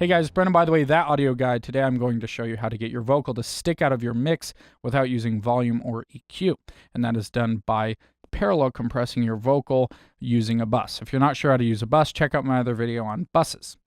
Hey guys, Brendan, by the way, that audio guide. Today I'm going to show you how to get your vocal to stick out of your mix without using volume or EQ. And that is done by parallel compressing your vocal using a bus. If you're not sure how to use a bus, check out my other video on buses.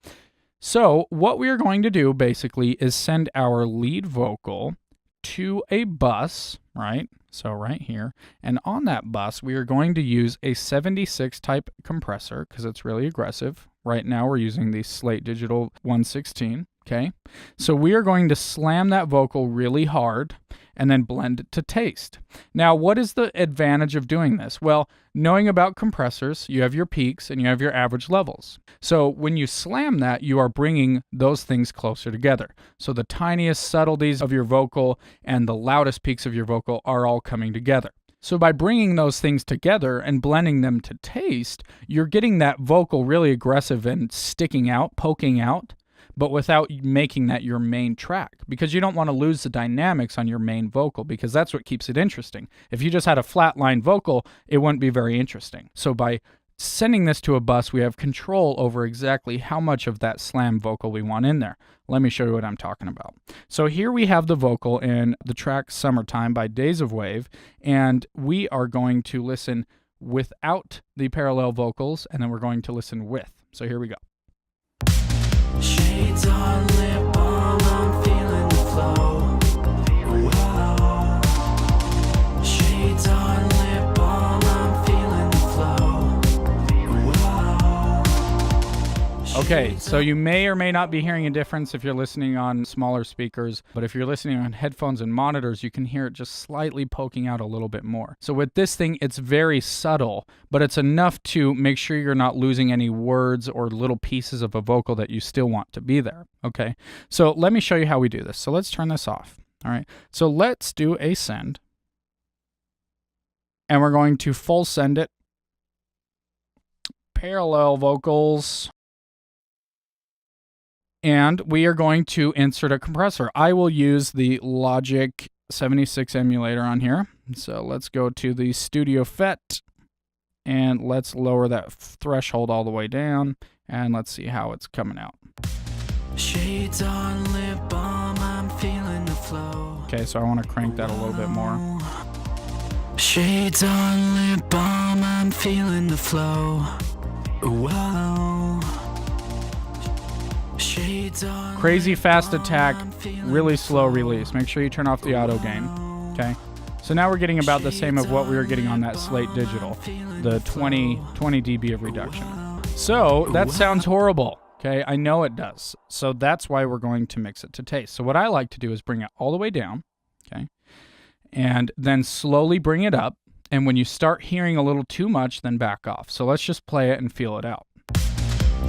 So what we are going to do basically is send our lead vocal to a bus, right? So right here. And on that bus, we are going to use a 76 type compressor because it's really aggressive. Right now we're using the Slate Digital 116, okay? So we are going to slam that vocal really hard and then blend it to taste. Now, what is the advantage of doing this? Well, knowing about compressors, you have your peaks and you have your average levels. So when you slam that, you are bringing those things closer together. So the tiniest subtleties of your vocal and the loudest peaks of your vocal are all coming together. So by bringing those things together and blending them to taste, you're getting that vocal really aggressive and sticking out, poking out, but without making that your main track, because you don't want to lose the dynamics on your main vocal, because that's what keeps it interesting. If you just had a flatline vocal, it wouldn't be very interesting. So by sending this to a bus, we have control over exactly how much of that slam vocal we want in there. Let me show you what I'm talking about. So here we have the vocal in the track Summertime by Days of Wave, and we are going to listen without the parallel vocals, and then we're going to listen with. So here we go. Shades on lip balm, I'm feeling the flow. Whoa. Shades on lip balm, I'm feeling the flow. Whoa. Okay, so you may or may not be hearing a difference if you're listening on smaller speakers, but if you're listening on headphones and monitors, you can hear it just slightly poking out a little bit more. So with this thing, it's very subtle, but it's enough to make sure you're not losing any words or little pieces of a vocal that you still want to be there, okay? So let me show you how we do this. So let's turn this off, all right? So let's do a send, and we're going to full send it. Parallel vocals. And we are going to insert a compressor. I will use the Logic 76 emulator on here. So let's go to the Studio FET, and let's lower that threshold all the way down, and let's see how it's coming out. Shades on lip balm, I'm feeling the flow. Okay, so I want to crank that a little bit more. Shades on lip balm, I'm feeling the flow. Whoa. Crazy fast attack, really slow release. Make sure you turn off the auto gain, okay? So now we're getting about the same of what we were getting on that Slate Digital, the 20 dB of reduction. So that sounds horrible, okay? I know it does. So that's why we're going to mix it to taste. So what I like to do is bring it all the way down, okay? And then slowly bring it up. And when you start hearing a little too much, then back off. So let's just play it and feel it out.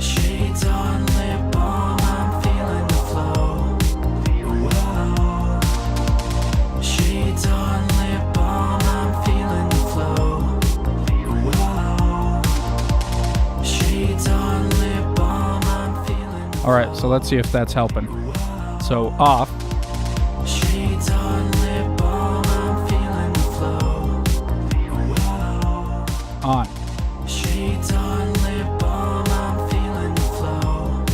Shades on lip balm, I'm feeling the flow. Whoa. Shades on lip balm, I'm feeling the flow. Whoa. Shades on lip balm, I'm feeling the flow. All right, so let's see if that's helping. So off. Shades on lip balm, I'm feeling the flow. Whoa. On. Shades on lip balm, I'm feeling the flow.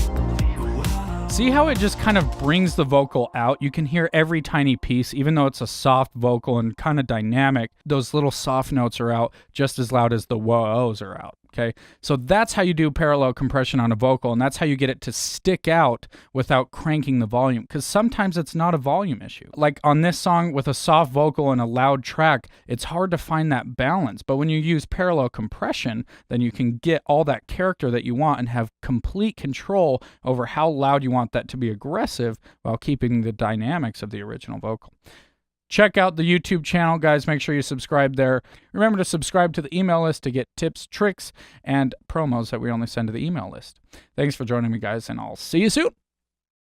Whoa. See how it just kind of brings the vocal out? You can hear every tiny piece, even though it's a soft vocal and kind of dynamic. Those little soft notes are out just as loud as the whoa-ohs are out. Okay, so that's how you do parallel compression on a vocal, and that's how you get it to stick out without cranking the volume, because sometimes it's not a volume issue. Like on this song with a soft vocal and a loud track, it's hard to find that balance, but when you use parallel compression, then you can get all that character that you want and have complete control over how loud you want that to be aggressive while keeping the dynamics of the original vocal. Check out the YouTube channel, guys. Make sure you subscribe there. Remember to subscribe to the email list to get tips, tricks, and promos that we only send to the email list. Thanks for joining me, guys, and I'll see you soon.